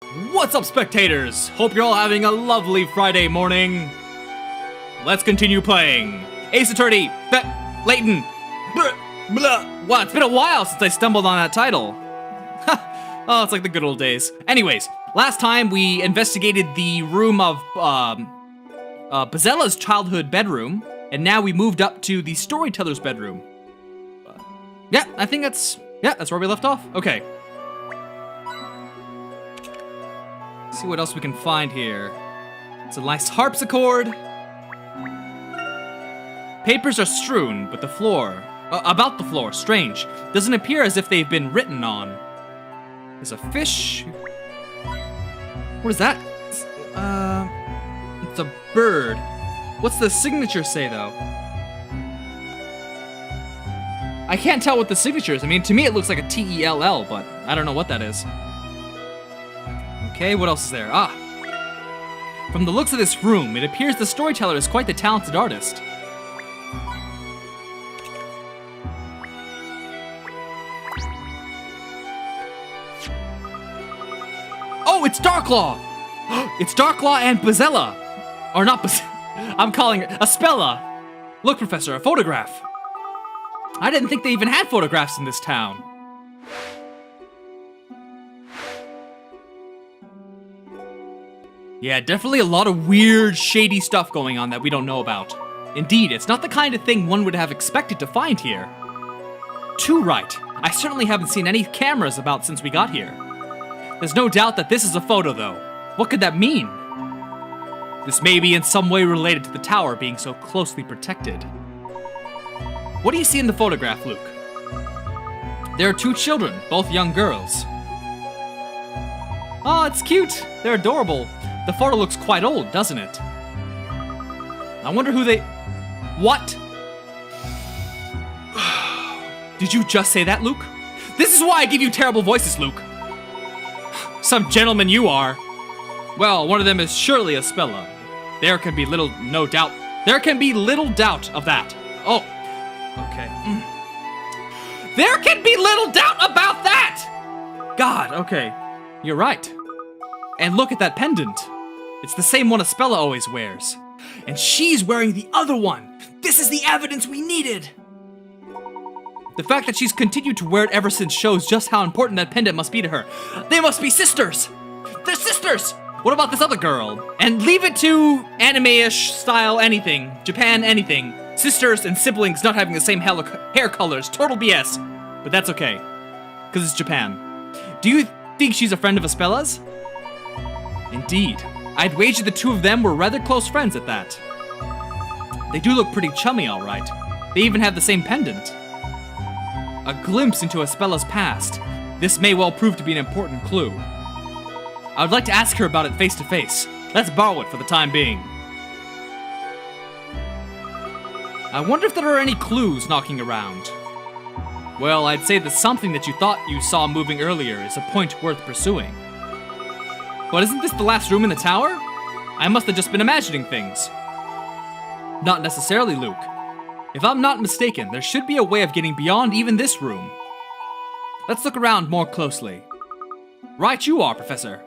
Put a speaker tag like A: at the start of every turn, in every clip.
A: What's up, spectators? Hope you're all having a lovely Friday morning. Let's continue playing. Ace Attorney, Layton. Wow, it's been a while since I stumbled on that title. Oh, it's like the good old days. Anyways, last time we investigated the room of Bazella's childhood bedroom, and now we moved up to the storyteller's bedroom. Yeah, I think that's where we left off. Okay. See what else we can find here. It's a nice harpsichord. Papers are strewn, but the floor, about the floor, strange. Doesn't appear as if they've been written on. There's a fish. What is that? It's a bird. What's the signature say, though? I can't tell what the signature is. I mean, to me it looks like a T-E-L-L, but I don't know what that is. Okay, what else is there? From the looks of this room, it appears the storyteller is quite the talented artist. Oh, it's Darklaw! It's Darklaw and Bazella! Or not Bazella, I'm calling her Aspella. Look, Professor, a photograph. I didn't think they even had photographs in this town. Yeah, definitely a lot of weird, shady stuff going on that we don't know about. Indeed, it's not the kind of thing one would have expected to find here. Too right. I certainly haven't seen any cameras about since we got here. There's no doubt that this is a photo, though. What could that mean? This may be in some way related to the tower being so closely protected. What do you see in the photograph, Luke? There are two children, both young girls. Oh, it's cute. They're adorable. The photo looks quite old, doesn't it? I wonder who they... What? Did you just say that, Luke? This is why I give you terrible voices, Luke. Some gentleman you are. Well, one of them is surely Aspella. There can be little doubt of that. Oh, okay. There can be little doubt about that! God, okay. You're right. And look at that pendant. It's the same one Aspella always wears. And she's wearing the other one. This is the evidence we needed. The fact that she's continued to wear it ever since shows just how important that pendant must be to her. They must be sisters! They're sisters! What about this other girl? And leave it to anime-ish style anything. Japan anything. Sisters and siblings not having the same hair colors. Total BS. But that's okay. Because it's Japan. Do you think she's a friend of Aspella's? Indeed. I'd wager the two of them were rather close friends at that. They do look pretty chummy, all right. They even have the same pendant. A glimpse into Aspella's past. This may well prove to be an important clue. I would like to ask her about it face to face. Let's borrow it for the time being. I wonder if there are any clues knocking around. Well, I'd say that something that you thought you saw moving earlier is a point worth pursuing. But isn't this the last room in the tower? I must have just been imagining things. Not necessarily, Luke. If I'm not mistaken, there should be a way of getting beyond even this room. Let's look around more closely. Right you are, Professor.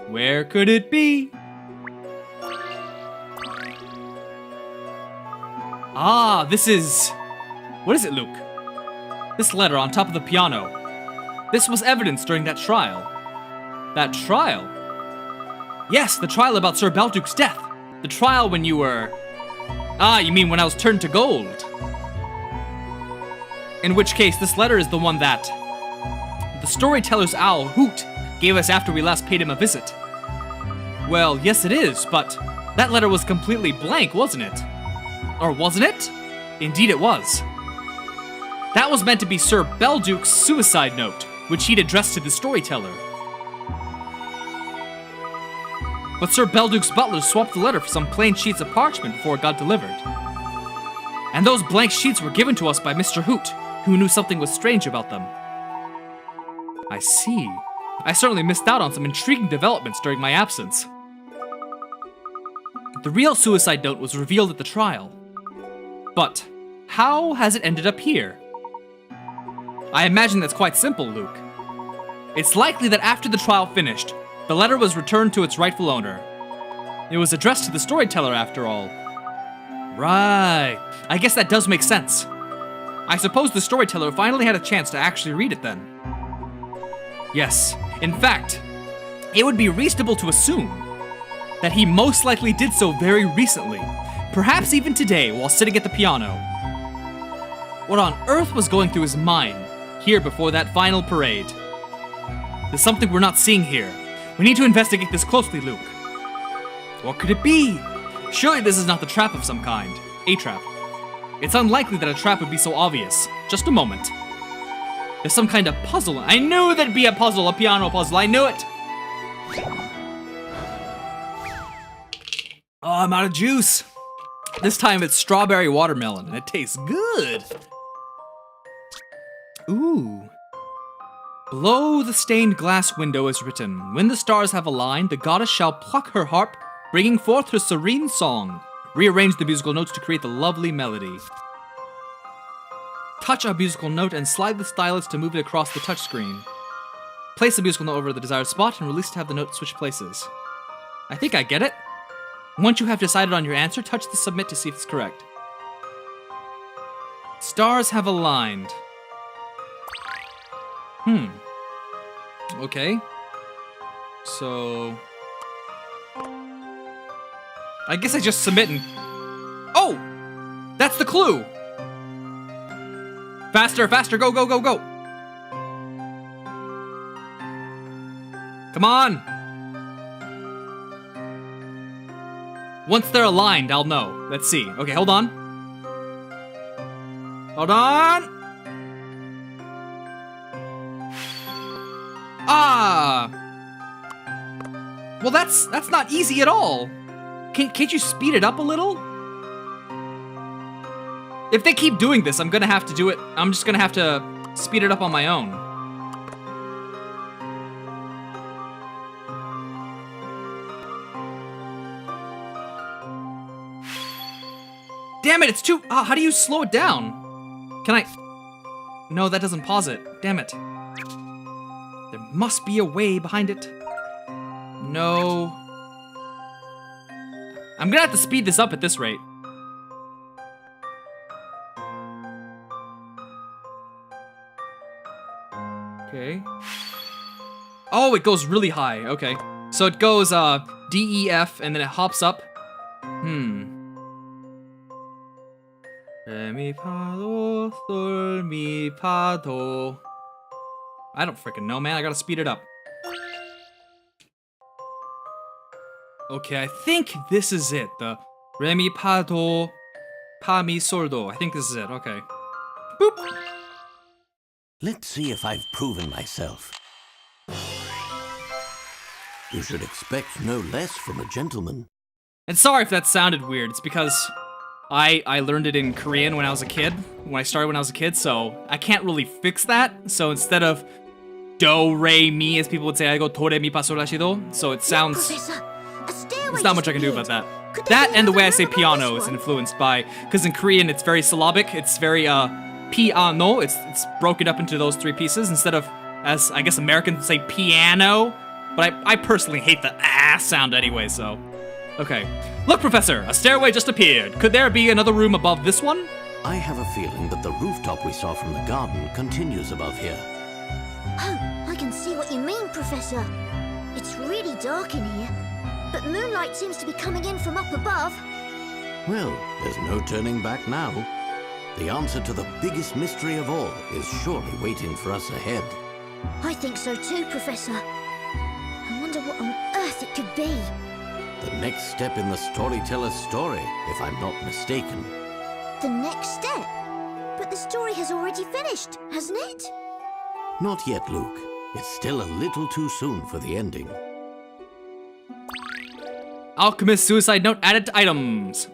A: Where could it be? Ah, this is... What is it, Luke? This letter on top of the piano. This was evidence during that trial. That trial? Yes, the trial about Sir Balduke's death. The trial when you were... Ah, you mean when I was turned to gold. In which case, this letter is the one that... the storyteller's owl, Hoot, gave us after we last paid him a visit. Well, yes it is, but that letter was completely blank, wasn't it? Or wasn't it? Indeed it was. That was meant to be Sir Balduke's suicide note, which he'd addressed to the storyteller. But Sir Balduke's butler swapped the letter for some plain sheets of parchment before it got delivered. And those blank sheets were given to us by Mr. Hoot, who knew something was strange about them. I see. I certainly missed out on some intriguing developments during my absence. The real suicide note was revealed at the trial. But how has it ended up here? I imagine that's quite simple, Luke. It's likely that after the trial finished, the letter was returned to its rightful owner. It was addressed to the storyteller after all. Right. I guess that does make sense. I suppose the storyteller finally had a chance to actually read it then. Yes. In fact, it would be reasonable to assume that he most likely did so very recently, perhaps even today while sitting at the piano. What on earth was going through his mind here before that final parade? There's something we're not seeing here. We need to investigate this closely, Luke. What could it be? Surely this is not the trap of some kind. A trap. It's unlikely that a trap would be so obvious. Just a moment. There's some kind of puzzle. I knew there'd be a puzzle, a piano puzzle. I knew it. Oh, I'm out of juice. This time it's strawberry watermelon, and it tastes good. Ooh. Below the stained glass window is written, "When the stars have aligned, the goddess shall pluck her harp, bringing forth her serene song. Rearrange the musical notes to create the lovely melody. Touch a musical note and slide the stylus to move it across the touchscreen. Place the musical note over the desired spot and release to have the note switch places." I think I get it. Once you have decided on your answer, touch the submit to see if it's correct. Stars have aligned. Okay. So... I guess I just submit and... Oh! That's the clue! Faster, faster, go, go, go, go! Come on! Once they're aligned, I'll know. Let's see. Okay, hold on. Hold on! Ah! Well, that's not easy at all. Can't you speed it up a little? If they keep doing this, I'm gonna have to do it. I'm just gonna have to speed it up on my own. Damn it, it's too... how do you slow it down? Can I... No, that doesn't pause it. Damn it. There must be a way behind it. No. I'm gonna have to speed this up at this rate. Okay. Oh, it goes really high. Okay. So it goes D, E, F, and then it hops up. Re, mi, fa, do, sol, mi, fa, do. I don't freaking know, man. I gotta speed it up. Okay, I think this is it. The re, mi, fa, do, pa, mi, sol, do. I think this is it. Okay. Boop.
B: Let's see if I've proven myself. You should expect no less from a gentleman.
A: And sorry if that sounded weird. It's because I learned it in Korean when I was a kid. When I started when I was a kid, so I can't really fix that. So instead of do, re, mi, as people would say, I go do, re, mi, fa, sol, la, si, do. So it sounds... There's not much I can do about that. That and the way I say piano is influenced by... Because in Korean, it's very syllabic. It's very, piano. It's broken up into those three pieces instead of, as I guess Americans say, piano. But I personally hate the sound anyway, so... Okay. Look, Professor, a stairway just appeared. Could there be another room above this one?
B: I have a feeling that the rooftop we saw from the garden continues above here.
C: Oh, I can see what you mean, Professor. It's really dark in here, but moonlight seems to be coming in from up above.
B: Well, there's no turning back now. The answer to the biggest mystery of all is surely waiting for us ahead.
C: I think so too, Professor. I wonder what on earth it could be.
B: The next step in the storyteller's story, if I'm not mistaken.
C: The next step? But the story has already finished, hasn't it?
B: Not yet, Luke. It's still a little too soon for the ending.
A: Alchemist suicide note added to items.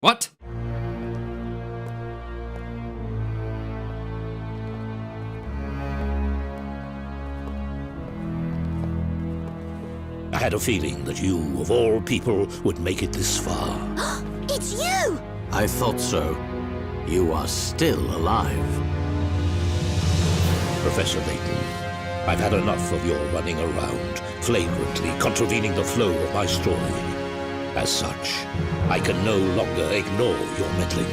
A: What?
D: had a feeling that you, of all people, would make it this far.
C: It's you!
B: I thought so. You are still alive.
D: Professor Layton, I've had enough of your running around, flagrantly contravening the flow of my story. As such, I can no longer ignore your meddling.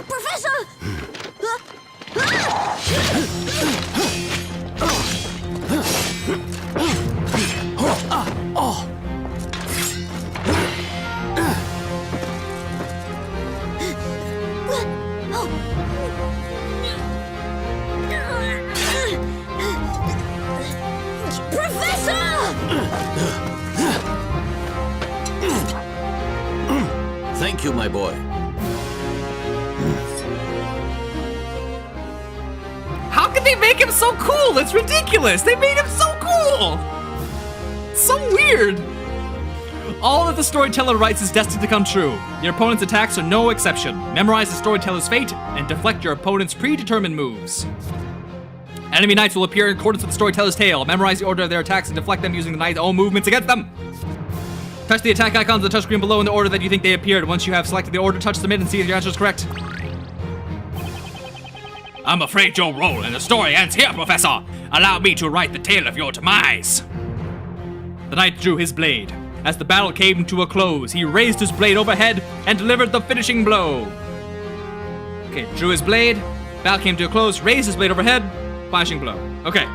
C: Professor!
B: Thank you, my boy.
A: How could they make him so cool? It's ridiculous. They made him so cool. So weird. All that the storyteller writes is destined to come true. Your opponent's attacks are no exception. Memorize the storyteller's fate and deflect your opponent's predetermined moves. Enemy knights will appear in accordance with the storyteller's tale. Memorize the order of their attacks and deflect them using the knight's own movements against them. Press the attack icons on the touchscreen below in the order that you think they appeared. Once you have selected the order, touch submit and see if your answer is correct. I'm afraid your role in the story ends here, Professor. Allow me to write the tale of your demise. The knight drew his blade. As the battle came to a close, he raised his blade overhead and delivered the finishing blow. Okay, drew his blade. Battle came to a close, raised his blade overhead, finishing blow. Okay.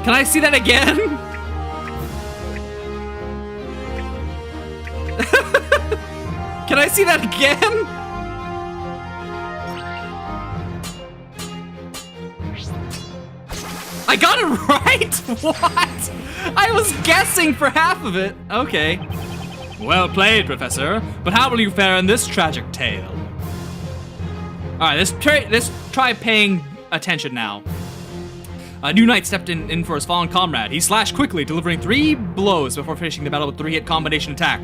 A: Can I see that again? Can I see that again? I got it right? What? I was guessing for half of it. Okay. Well played, Professor. But how will you fare in this tragic tale? Alright, let's try paying attention now. A new knight stepped in for his fallen comrade. He slashed quickly, delivering 3 blows before finishing the battle with 3-hit combination attack.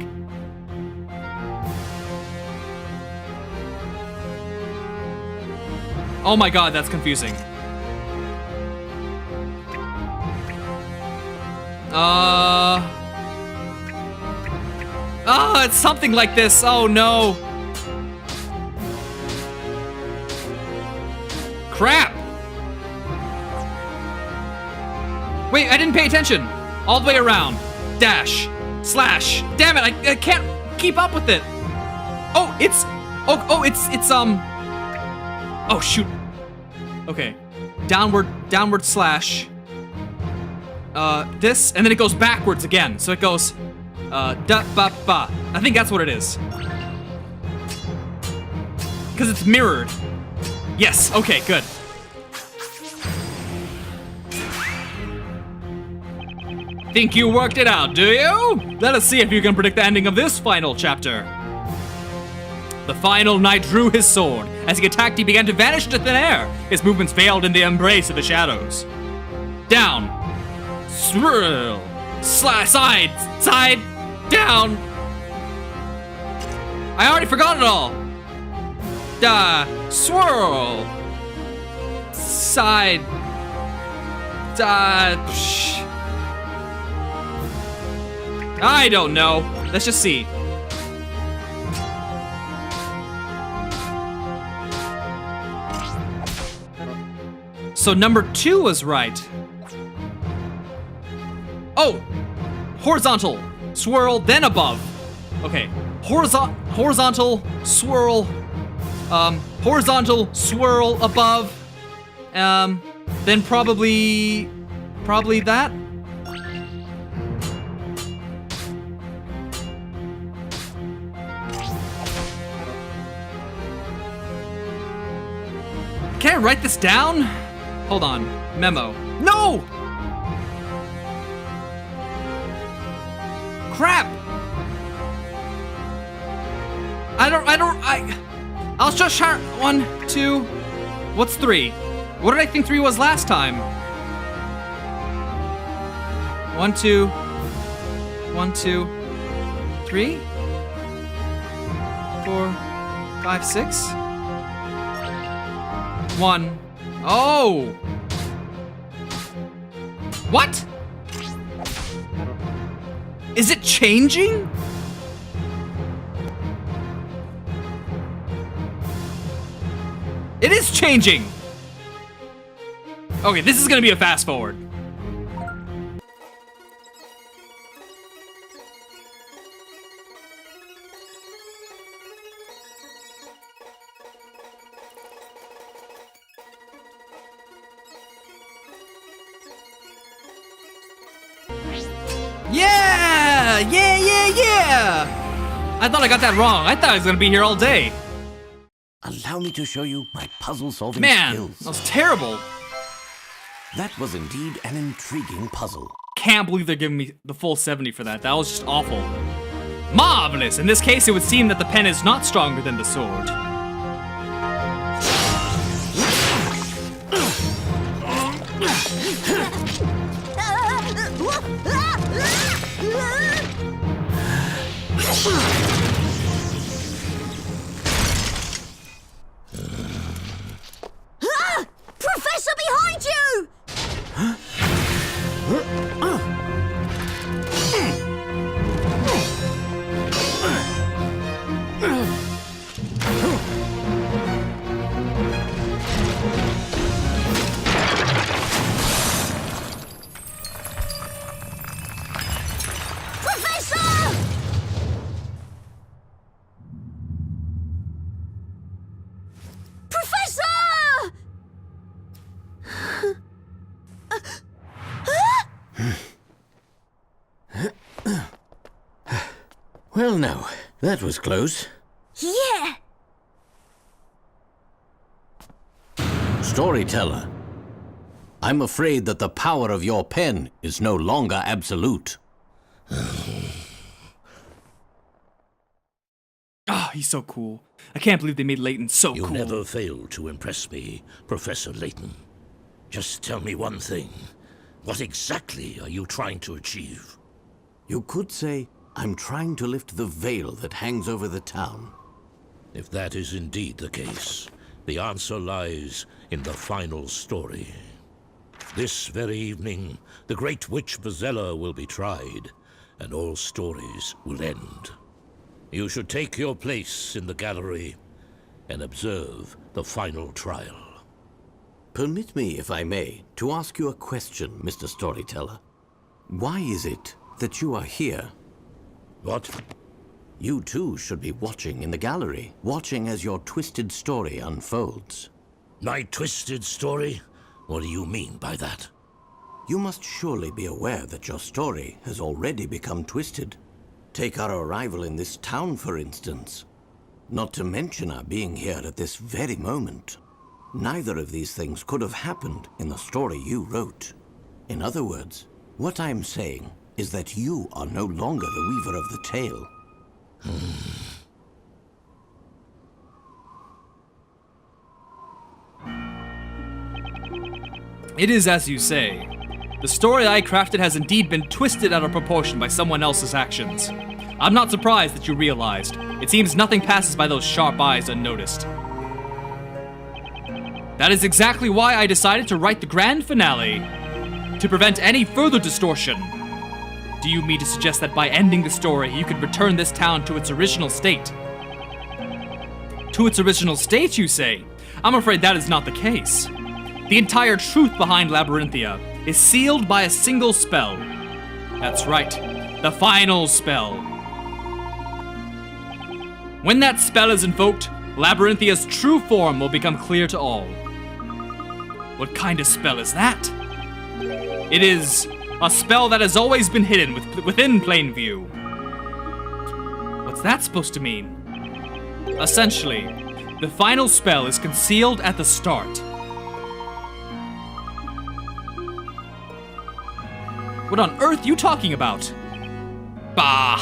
A: Oh my god, that's confusing. Oh, it's something like this. Oh no. Crap! Wait, I didn't pay attention. All the way around. Dash. Slash. Damn it, I can't keep up with it. Oh, it's... Oh, shoot. Okay. Downward slash. This, and then it goes backwards again. So it goes... da, ba, ba. I think that's what it is. Because it's mirrored. Yes, okay, good. Think you worked it out, do you? Let us see if you can predict the ending of this final chapter. The final knight drew his sword. As he attacked, he began to vanish into thin air. His movements failed in the embrace of the shadows. Down. Swirl. Side. Down. I already forgot it all. Swirl. Side. I don't know. Let's just see. So number 2 was right. Oh! Horizontal. Swirl, then above. Okay. Horizontal, swirl. Horizontal, swirl, above. Then probably that. Can I write this down? Hold on. Memo. No! Crap! I'll just try 1, 2. What's 3? What did I think 3 was last time? 1, 2. 1, 2, 3. 4, 5, 6. 1. Oh! What? Is it changing? It is changing! Okay, this is gonna be a fast forward. Yeah! Yeah, yeah, yeah! I thought I got that wrong. I thought I was gonna be here all day.
B: Allow me to show you my puzzle-solving
A: Man,
B: skills.
A: that was terrible.
B: That was indeed an intriguing puzzle.
A: Can't believe they're giving me the full 70 for that. That was just awful. Marvelous! In this case, it would seem that the pen is not stronger than the sword.
C: Professor, behind you! Professor! Professor!
B: Well, now, that was close.
C: Yeah!
B: Storyteller, I'm afraid that the power of your pen is no longer absolute.
A: Ah, he's so cool. I can't believe they made Layton so
D: You
A: cool.
D: never fail to impress me, Professor Layton. Just tell me one thing. What exactly are you trying to achieve?
B: You could say, I'm trying to lift the veil that hangs over the town.
D: If that is indeed the case, the answer lies in the final story. This very evening, the great witch Bazella will be tried, and all stories will end. You should take your place in the gallery and observe the final trial.
B: Permit me, if I may, to ask you a question, Mr. Storyteller. Why is it that you are here?
D: What?
B: You too should be watching in the gallery, watching as your twisted story unfolds.
D: My twisted story? What do you mean by that?
B: You must surely be aware that your story has already become twisted. Take our arrival in this town, for instance. Not to mention our being here at this very moment. Neither of these things could have happened in the story you wrote. In other words, what I'm saying is that you are no longer the weaver of the tale.
A: It is as you say. The story I crafted has indeed been twisted out of proportion by someone else's actions. I'm not surprised that you realized. It seems nothing passes by those sharp eyes unnoticed. That is exactly why I decided to write the grand finale, to prevent any further distortion. Do you mean to suggest that by ending the story, you could return this town to its original state? To its original state, you say? I'm afraid that is not the case. The entire truth behind Labyrinthia is sealed by a single spell. That's right, the final spell. When that spell is invoked, Labyrinthea's true form will become clear to all. What kind of spell is that? It is a spell that has always been hidden within plain view. What's that supposed to mean? Essentially, the final spell is concealed at the start. What on earth are you talking about? Bah!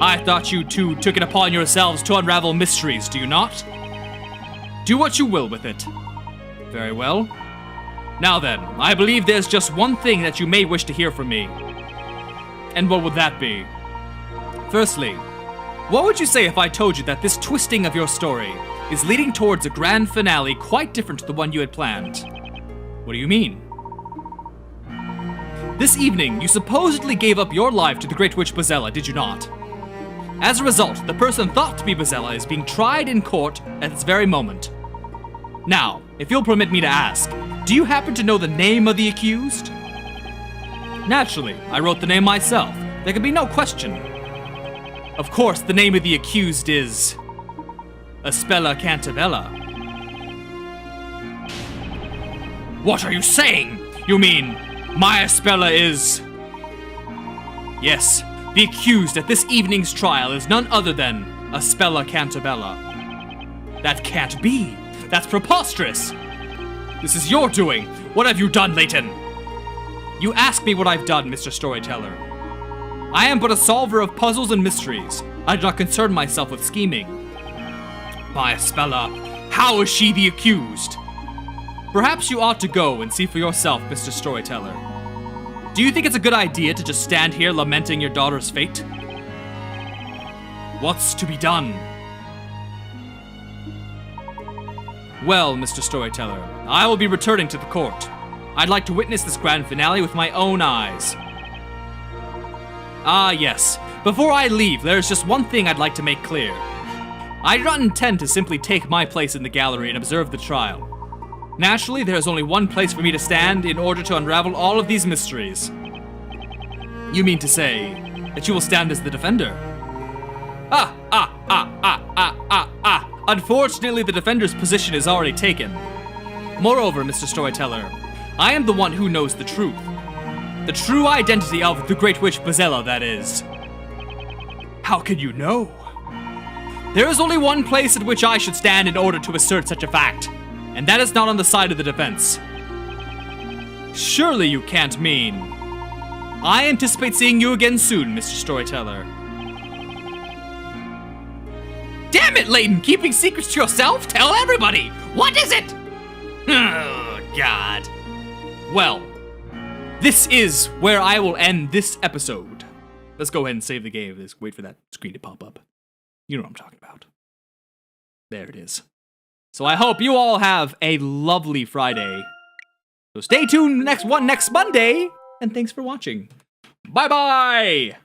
A: I thought you two took it upon yourselves to unravel mysteries, do you not? Do what you will with it. Very well. Now then, I believe there's just one thing that you may wish to hear from me. And what would that be? Firstly, what would you say if I told you that this twisting of your story is leading towards a grand finale quite different to the one you had planned? What do you mean? This evening, you supposedly gave up your life to the Great Witch Bazella, did you not? As a result, the person thought to be Bazella is being tried in court at this very moment. Now, if you'll permit me to ask, do you happen to know the name of the accused? Naturally, I wrote the name myself. There can be no question. Of course, the name of the accused is... Aspella Cantabella. What are you saying? You mean, my Aspella is... Yes, the accused at this evening's trial is none other than Aspella Cantabella. That can't be. That's preposterous. This is your doing. What have you done, Layton? You ask me what I've done, Mr. Storyteller. I am but a solver of puzzles and mysteries. I do not concern myself with scheming. My Aspella, how is she the accused? Perhaps you ought to go and see for yourself, Mr. Storyteller. Do you think it's a good idea to just stand here lamenting your daughter's fate? What's to be done? Well, Mr. Storyteller, I will be returning to the court. I'd like to witness this grand finale with my own eyes. Ah, yes. Before I leave, there's just one thing I'd like to make clear. I do not intend to simply take my place in the gallery and observe the trial. Naturally, there is only one place for me to stand in order to unravel all of these mysteries. You mean to say that you will stand as the defender? Unfortunately, the defender's position is already taken. Moreover, Mr. Storyteller, I am the one who knows the truth. The true identity of the Great Witch Bazella, that is. How can you know? There is only one place at which I should stand in order to assert such a fact, and that is not on the side of the defense. Surely you can't mean... I anticipate seeing you again soon, Mr. Storyteller. Damn it, Layton! Keeping secrets to yourself? Tell everybody! What is it? Oh, God. Well, this is where I will end this episode. Let's go ahead and save the game. Let's wait for that screen to pop up. You know what I'm talking about. There it is. So I hope you all have a lovely Friday. So stay tuned next Monday, and thanks for watching. Bye-bye!